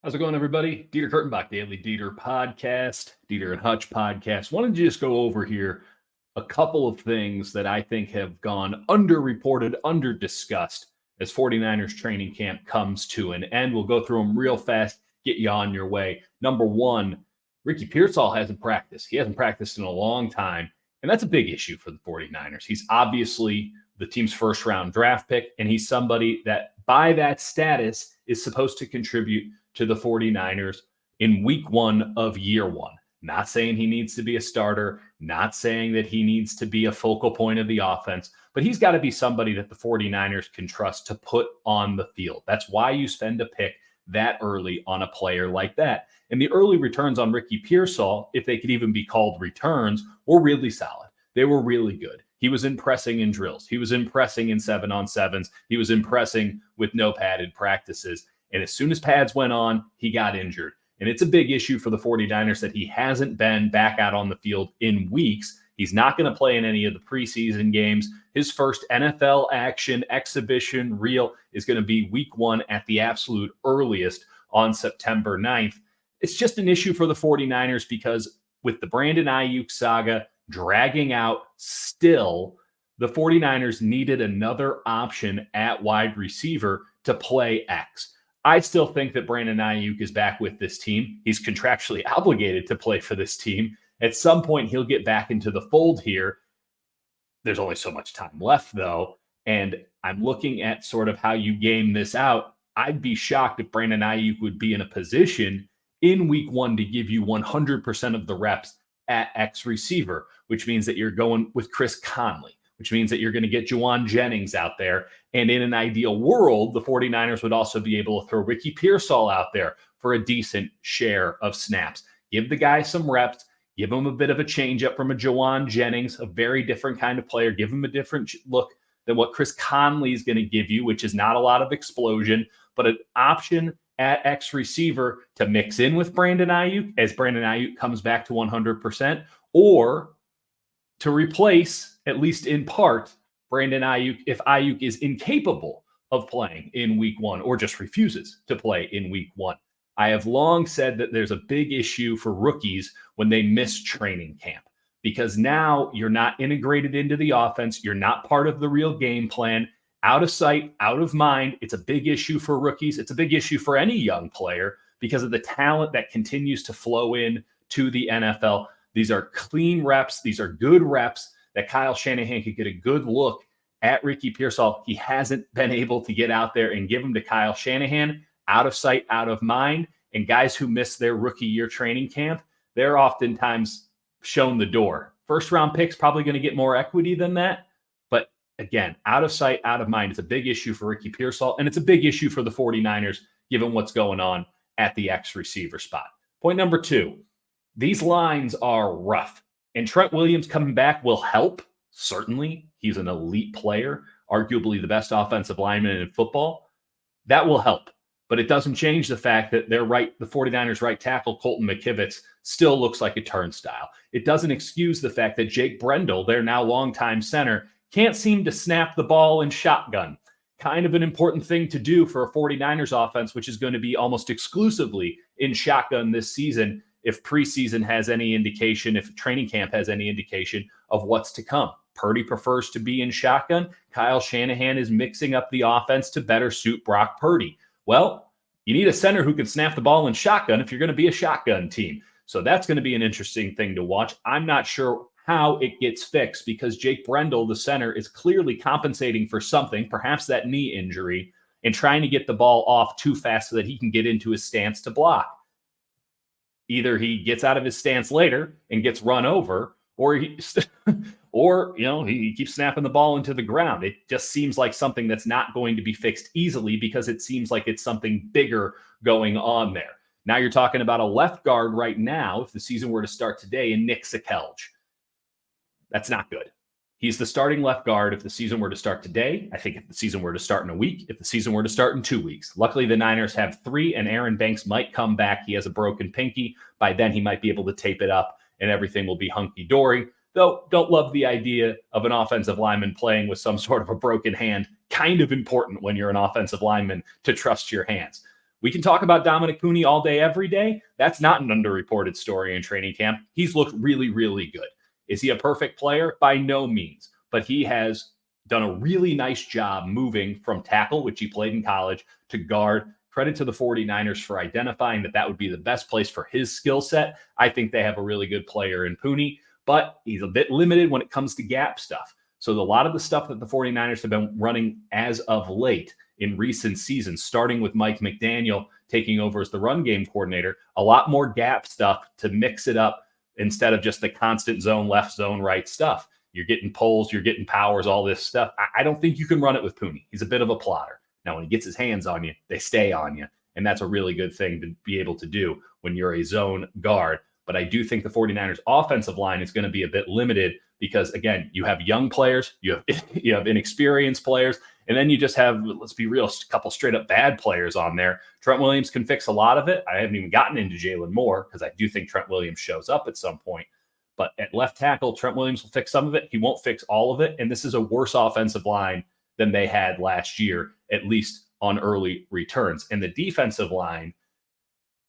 How's it going, everybody? Dieter Kurtenbach, Daily Dieter Podcast, Dieter and Hutch Podcast. Wanted to just go over here a couple of things that I think have gone underreported, under-discussed as 49ers training camp comes to an end. We'll go through them real fast, get you on your way. Number one, Ricky Pearsall hasn't practiced. He hasn't practiced in a long time, and that's a big issue for the 49ers. He's obviously the team's first-round draft pick, and he's somebody that, by that status, is supposed to contribute to the 49ers in week one of year one. Not saying he needs to be a starter, not saying that he needs to be a focal point of the offense, but he's got to be somebody that the 49ers can trust to put on the field. That's why you spend a pick that early on a player like that. And the early returns on Ricky Pearsall, if they could even be called returns, were really solid. They were really good. He was impressing in drills. He was impressing in 7-on-7s. He was impressing with no padded practices. And as soon as pads went on, he got injured. And it's a big issue for the 49ers that he hasn't been back out on the field in weeks. He's not going to play in any of the preseason games. His first NFL action exhibition reel is going to be week one at the absolute earliest on September 9th. It's just an issue for the 49ers because with the Brandon Aiyuk saga dragging out still, the 49ers needed another option at wide receiver to play X. I still think that Brandon Aiyuk is back with this team. He's contractually obligated to play for this team. At some point, he'll get back into the fold here. There's only so much time left, though, and I'm looking at sort of how you game this out. I'd be shocked if Brandon Aiyuk would be in a position in week one to give you 100% of the reps at X receiver, which means that you're going with Chris Conley, which means that you're going to get Juwan Jennings out there. And in an ideal world, the 49ers would also be able to throw Ricky Pearsall out there for a decent share of snaps. Give the guy some reps, give him a bit of a changeup from a Juwan Jennings, a very different kind of player. Give him a different look than what Chris Conley is going to give you, which is not a lot of explosion, but an option at X receiver to mix in with Brandon Aiyuk as Brandon Aiyuk comes back to 100%, or to replace, at least in part, Brandon Aiyuk if Aiyuk is incapable of playing in week one or just refuses to play in week one. I have long said that there's a big issue for rookies when they miss training camp because now you're not integrated into the offense. You're not part of the real game plan. Out of sight, out of mind. It's a big issue for rookies. It's a big issue for any young player because of the talent that continues to flow in to the NFL. These are clean reps. These are good reps that Kyle Shanahan could get a good look at Ricky Pearsall. He hasn't been able to get out there and give them to Kyle Shanahan. Out of sight, out of mind. And guys who miss their rookie year training camp, they're oftentimes shown the door. First round picks probably going to get more equity than that. But again, out of sight, out of mind. It's a big issue for Ricky Pearsall. And it's a big issue for the 49ers, given what's going on at the X receiver spot. Point number two, these lines are rough. And Trent Williams coming back will help. Certainly, he's an elite player, arguably the best offensive lineman in football. That will help. But it doesn't change the fact that the 49ers right tackle, Colton McKivitz, still looks like a turnstile. It doesn't excuse the fact that Jake Brendel, their now longtime center, can't seem to snap the ball in shotgun. Kind of an important thing to do for a 49ers offense, which is going to be almost exclusively in shotgun this season. If preseason has any indication, if training camp has any indication of what's to come. Purdy prefers to be in shotgun. Kyle Shanahan is mixing up the offense to better suit Brock Purdy. Well, you need a center who can snap the ball in shotgun if you're going to be a shotgun team. So that's going to be an interesting thing to watch. I'm not sure how it gets fixed because Jake Brendel, the center, is clearly compensating for something, perhaps that knee injury, and trying to get the ball off too fast so that he can get into his stance to block. Either he gets out of his stance later and gets run over, or he keeps snapping the ball into the ground. It just seems like something that's not going to be fixed easily because it seems like it's something bigger going on there. Now you're talking about a left guard right now, if the season were to start today, and Nick Sakelj. That's not good. He's the starting left guard if the season were to start today. I think if the season were to start in a week, if the season were to start in 2 weeks. Luckily, the Niners have 3, and Aaron Banks might come back. He has a broken pinky. By then, he might be able to tape it up, and everything will be hunky-dory. Though, don't love the idea of an offensive lineman playing with some sort of a broken hand. Kind of important when you're an offensive lineman to trust your hands. We can talk about Dominic Puny all day, every day. That's not an underreported story in training camp. He's looked really, really good. Is he a perfect player? By no means, but he has done a really nice job moving from tackle, which he played in college, to guard. Credit to the 49ers for identifying that would be the best place for his skill set. I think they have a really good player in Puny, but he's a bit limited when it comes to gap stuff. So a lot of the stuff that the 49ers have been running as of late in recent seasons, starting with Mike McDaniel taking over as the run game coordinator, a lot more gap stuff to mix it up instead of just the constant zone left, zone right stuff. You're getting pulls, you're getting powers, all this stuff. I don't think you can run it with Puny. He's a bit of a plotter. Now, when he gets his hands on you, they stay on you. And that's a really good thing to be able to do when you're a zone guard. But I do think the 49ers offensive line is going to be a bit limited because, again, you have young players, you have inexperienced players, and then you just have, let's be real, a couple straight up bad players on there. Trent Williams can fix a lot of it. I haven't even gotten into Jalen Moore because I do think Trent Williams shows up at some point. But at left tackle, Trent Williams will fix some of it. He won't fix all of it. And this is a worse offensive line than they had last year, at least on early returns. And the defensive line,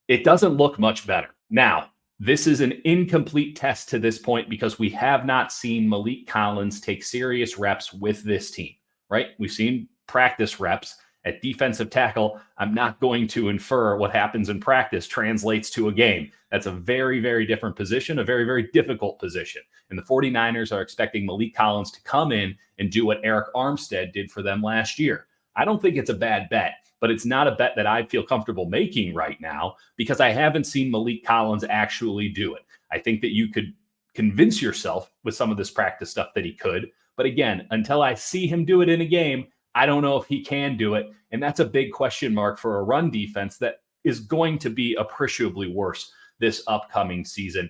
it doesn't look much better. Now, this is an incomplete test to this point because we have not seen Malik Collins take serious reps with this team, right? We've seen practice reps at defensive tackle. I'm not going to infer what happens in practice translates to a game. That's a very, very different position, a very, very difficult position. And the 49ers are expecting Malik Collins to come in and do what Eric Armstead did for them last year. I don't think it's a bad bet, but it's not a bet that I feel comfortable making right now because I haven't seen Malik Collins actually do it. I think that you could convince yourself with some of this practice stuff that he could. But again, until I see him do it in a game, I don't know if he can do it. And that's a big question mark for a run defense that is going to be appreciably worse this upcoming season.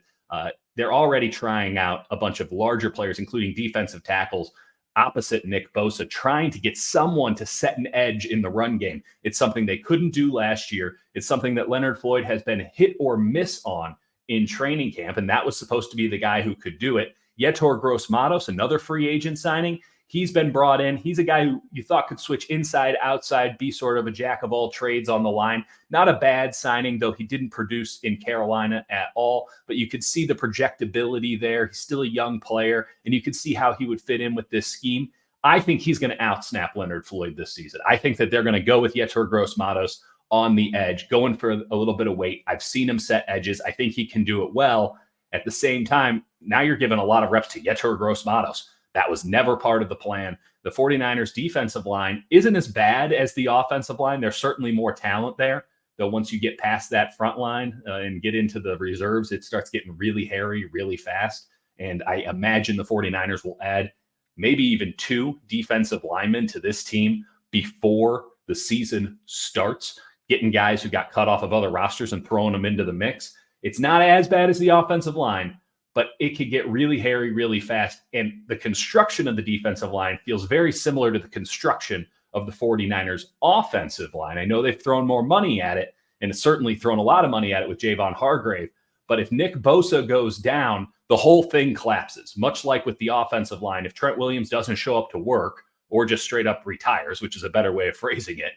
They're already trying out a bunch of larger players, including defensive tackles, opposite Nick Bosa, trying to get someone to set an edge in the run game. It's something they couldn't do last year. It's something that Leonard Floyd has been hit or miss on in training camp, and that was supposed to be the guy who could do it. Yetur Gross-Matos, another free agent signing, he's been brought in. He's a guy who you thought could switch inside, outside, be sort of a jack of all trades on the line. Not a bad signing, though he didn't produce in Carolina at all, but you could see the projectability there. He's still a young player, and you could see how he would fit in with this scheme. I think he's going to outsnap Leonard Floyd this season. I think that they're going to go with Yetur Gross-Matos on the edge, going for a little bit of weight. I've seen him set edges. I think he can do it well. At the same time, now you're giving a lot of reps to Yetur Gross-Matos. That was never part of the plan. The 49ers defensive line isn't as bad as the offensive line. There's certainly more talent there, though once you get past that front line and get into the reserves, it starts getting really hairy really fast. And I imagine the 49ers will add maybe even 2 defensive linemen to this team before the season starts, getting guys who got cut off of other rosters and throwing them into the mix. It's not as bad as the offensive line, but it could get really hairy really fast. And the construction of the defensive line feels very similar to the construction of the 49ers offensive line. I know they've thrown more money at it, and it's certainly thrown a lot of money at it with Javon Hargrave. But if Nick Bosa goes down, the whole thing collapses, much like with the offensive line. If Trent Williams doesn't show up to work or just straight up retires, which is a better way of phrasing it,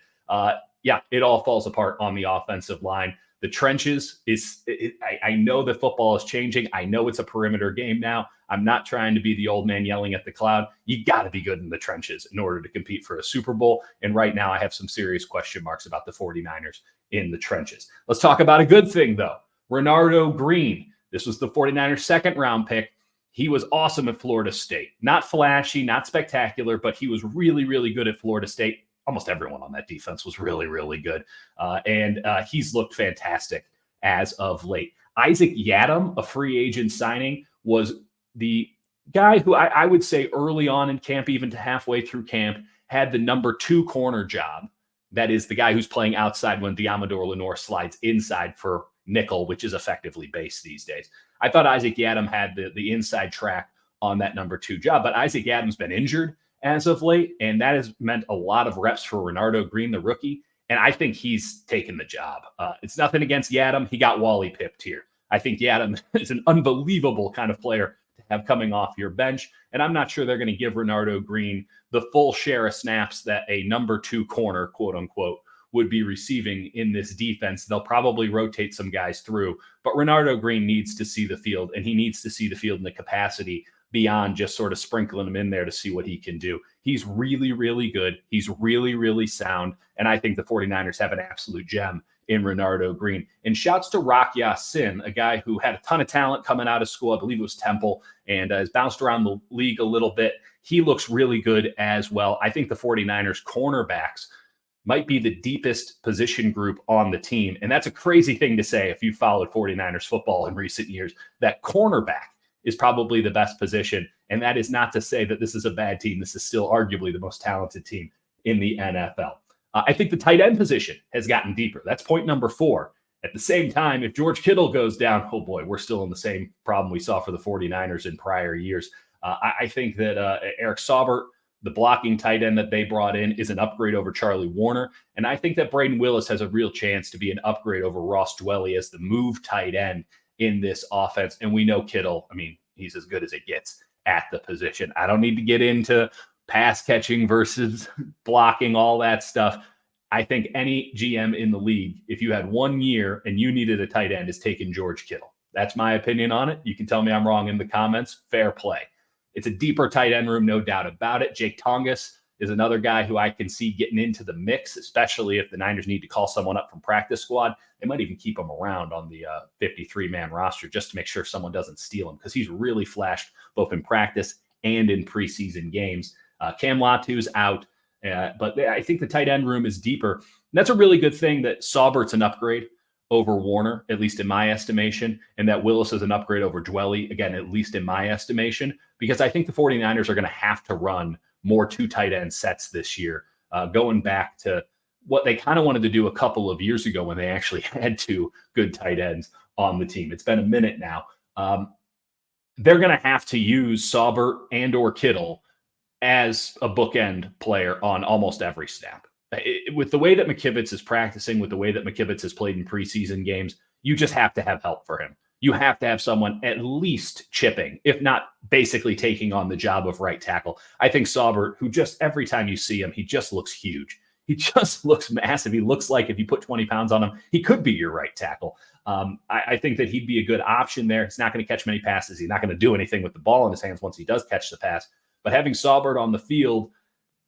it all falls apart on the offensive line. The trenches I know that football is changing. I know it's a perimeter game now. I'm not trying to be the old man yelling at the cloud. You got to be good in the trenches in order to compete for a Super Bowl. And right now I have some serious question marks about the 49ers in the trenches. Let's talk about a good thing, though. Renardo Green. This was the 49ers' second round pick. He was awesome at Florida State. Not flashy, not spectacular, but he was really, really good at Florida State. Almost everyone on that defense was really, really good. And he's looked fantastic as of late. Isaac Yiadom, a free agent signing, was the guy who I would say early on in camp, even to halfway through camp, had the number 2 corner job. That is the guy who's playing outside when Diamador Lenore slides inside for nickel, which is effectively base these days. I thought Isaac Yiadom had the inside track on that number 2 job, but Isaac Yiadom's been injured as of late, and that has meant a lot of reps for Renardo Green, the rookie, and I think he's taken the job. It's nothing against Yiadom. He got Wally pipped here. I think Yiadom is an unbelievable kind of player to have coming off your bench, and I'm not sure they're going to give Renardo Green the full share of snaps that a number 2 corner, quote unquote, would be receiving in this defense. They'll probably rotate some guys through, but Renardo Green needs to see the field, and he needs to see the field in the capacity beyond just sort of sprinkling him in there to see what he can do. He's really, really good. He's really, really sound. And I think the 49ers have an absolute gem in Renardo Green. And shouts to Rock Ya-Sin, a guy who had a ton of talent coming out of school. I believe it was Temple, and has bounced around the league a little bit. He looks really good as well. I think the 49ers cornerbacks might be the deepest position group on the team. And that's a crazy thing to say if you followed 49ers football in recent years, that cornerback is probably the best position. And that is not to say that this is a bad team. This is still arguably the most talented team in the NFL. I think the tight end position has gotten deeper. That's point number 4. At the same time, if George Kittle goes down, oh boy, we're still in the same problem we saw for the 49ers in prior years. I think that Eric Saber, the blocking tight end that they brought in, is an upgrade over Charlie Warner. And I think that Braden Willis has a real chance to be an upgrade over Ross Dwelley as the move tight end in this offense. And we know Kittle, I mean, he's as good as it gets at the position. I don't need to get into pass catching versus blocking, all that stuff. I think any GM in the league, if you had 1 year and you needed a tight end, is taking George Kittle. That's my opinion on it. You can tell me I'm wrong in the comments. Fair play. It's a deeper tight end room, no doubt about it. Jake Tongas is another guy who I can see getting into the mix, especially if the Niners need to call someone up from practice squad. They might even keep him around on the 53-man roster just to make sure someone doesn't steal him, because he's really flashed both in practice and in preseason games. Cam Latu's out, but I think the tight end room is deeper. And that's a really good thing that Saubert's an upgrade over Warner, at least in my estimation, and that Willis is an upgrade over Dwelley, again, at least in my estimation, because I think the 49ers are going to have to run more 2 tight end sets this year, going back to what they kind of wanted to do a couple of years ago when they actually had 2 good tight ends on the team. It's been a minute now. They're going to have to use Sauber and or Kittle as a bookend player on almost every snap. With the way that McKivitz is practicing, with the way that McKivitz has played in preseason games, you just have to have help for him. You have to have someone at least chipping, if not basically taking on the job of right tackle. I think Sauber, who just every time you see him, he just looks huge. He just looks massive. He looks like if you put 20 pounds on him, he could be your right tackle. I think that he'd be a good option there. He's not going to catch many passes. He's not going to do anything with the ball in his hands once he does catch the pass. But having Sauber on the field,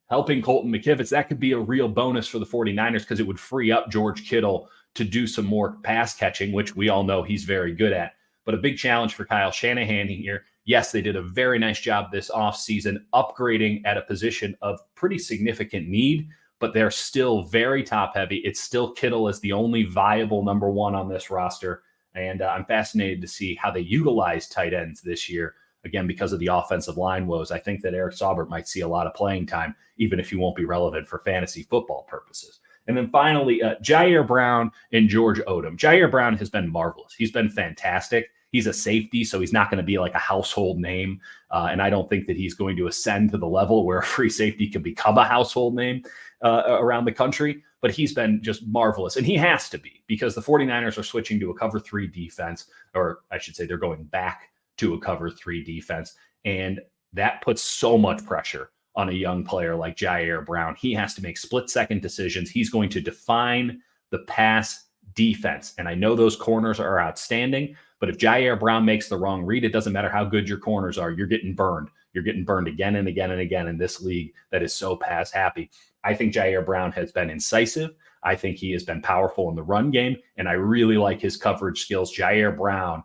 helping Colton McKivitz, that could be a real bonus for the 49ers, because it would free up George Kittle to do some more pass catching, which we all know he's very good at. But a big challenge for Kyle Shanahan here. Yes, they did a very nice job this offseason upgrading at a position of pretty significant need, but they're still very top heavy. It's still Kittle as the only viable number 1 on this roster. And I'm fascinated to see how they utilize tight ends this year. Again, because of the offensive line woes, I think that Eric Saubert might see a lot of playing time, even if he won't be relevant for fantasy football purposes. And then finally, Jair Brown and George Odom. Jair Brown has been marvelous. He's been fantastic. He's a safety, so he's not going to be like a household name. And I don't think that he's going to ascend to the level where a free safety can become a household name around the country. But he's been just marvelous. And he has to be, because the 49ers are switching to a cover 3 defense, or I should say they're going back to a cover 3 defense. And that puts so much pressure on a young player like Jair Brown. He has to make split-second decisions. He's going to define the pass defense. And I know those corners are outstanding, but if Jair Brown makes the wrong read, it doesn't matter how good your corners are. You're getting burned. You're getting burned again and again and again in this league that is so pass happy. I think Jair Brown has been incisive. I think he has been powerful in the run game, and I really like his coverage skills. Jair Brown,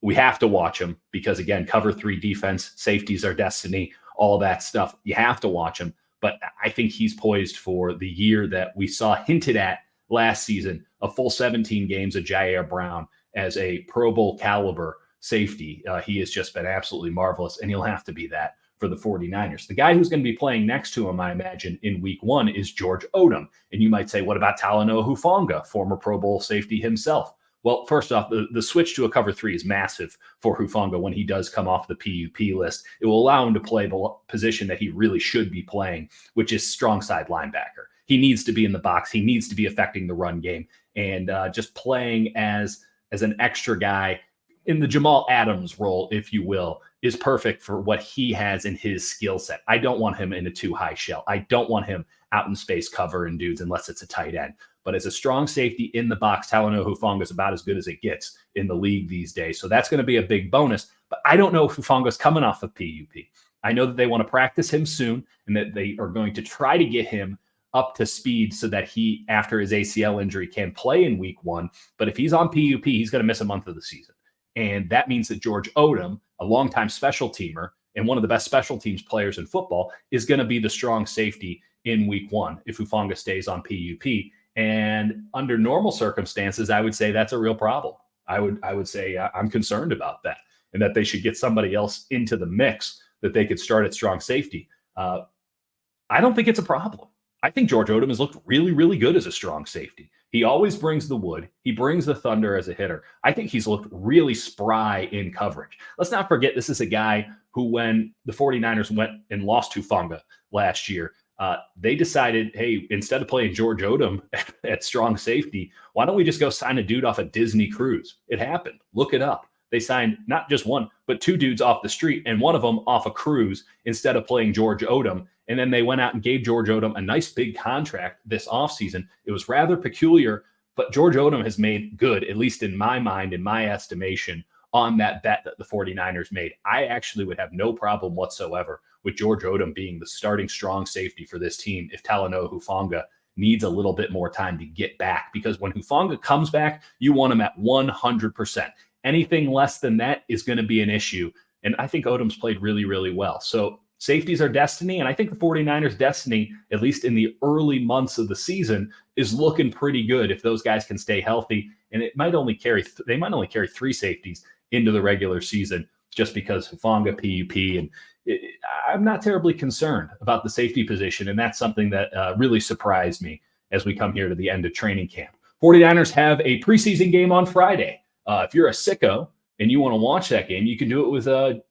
we have to watch him because, again, cover 3 defense, safeties are destiny, all that stuff. You have to watch him. But I think he's poised for the year that we saw hinted at last season, a full 17 games of Jair Brown as a Pro Bowl caliber safety. He has just been absolutely marvelous, and he'll have to be that for the 49ers. The guy who's going to be playing next to him, I imagine, in week 1 is George Odom. And you might say, what about Talanoa Hufanga, former Pro Bowl safety himself? Well, first off, the switch to a cover 3 is massive for Hufanga when he does come off the PUP list. It will allow him to play the position that he really should be playing, which is strong side linebacker. He needs to be in the box. He needs to be affecting the run game. And just playing as an extra guy in the Jamal Adams role, if you will, is perfect for what he has in his skill set. I don't want him in a too high shell. I don't want him out in space covering dudes unless it's a tight end. But as a strong safety in the box, Talanoa Hufanga is about as good as it gets in the league these days. So that's going to be a big bonus. But I don't know if Hufanga's coming off of PUP. I know that they want to practice him soon and that they are going to try to get him up to speed so that he, after his ACL injury, can play in week 1. But if he's on PUP, he's going to miss a month of the season. And that means that George Odom, a longtime special teamer and one of the best special teams players in football, is going to be the strong safety in week 1 if Hufanga stays on PUP. And under normal circumstances, I would say that's a real problem. I would say I'm concerned about that and that they should get somebody else into the mix that they could start at strong safety. I don't think it's a problem. I think George Odom has looked really, really good as a strong safety. He always brings the wood. He brings the thunder as a hitter. I think he's looked really spry in coverage. Let's not forget, this is a guy who, when the 49ers went and lost Hufanga last year, they decided, hey, instead of playing George Odom at strong safety, why don't we just go sign a dude off a Disney cruise? It happened. Look it up. They signed not just one, but 2 dudes off the street, and one of them off a cruise instead of playing George Odom. And then they went out and gave George Odom a nice big contract this offseason. It was rather peculiar, but George Odom has made good, at least in my mind, in my estimation, on that bet that the 49ers made. I actually would have no problem whatsoever with George Odom being the starting strong safety for this team if Talanoa Hufanga needs a little bit more time to get back. Because when Hufanga comes back, you want him at 100%. Anything less than that is going to be an issue. And I think Odom's played really, really well. So safeties are destiny. And I think the 49ers' destiny, at least in the early months of the season, is looking pretty good if those guys can stay healthy. And they might only carry 3 safeties into the regular season just because Hufanga, PUP, and I'm not terribly concerned about the safety position. And that's something that really surprised me as we come here to the end of training camp. 49ers have a preseason game on Friday. If you're a sicko and you want to watch that game, you can do it with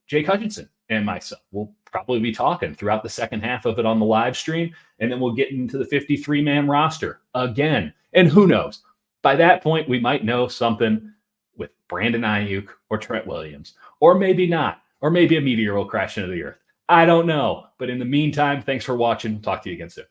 Jake Hutchinson and myself. We'll probably be talking throughout the second half of it on the live stream, and then we'll get into the 53-man roster again. And who knows? By that point, we might know something with Brandon Aiyuk or Trent Williams, or maybe not, or maybe a meteor will crash into the earth. I don't know. But in the meantime, thanks for watching. Talk to you again soon.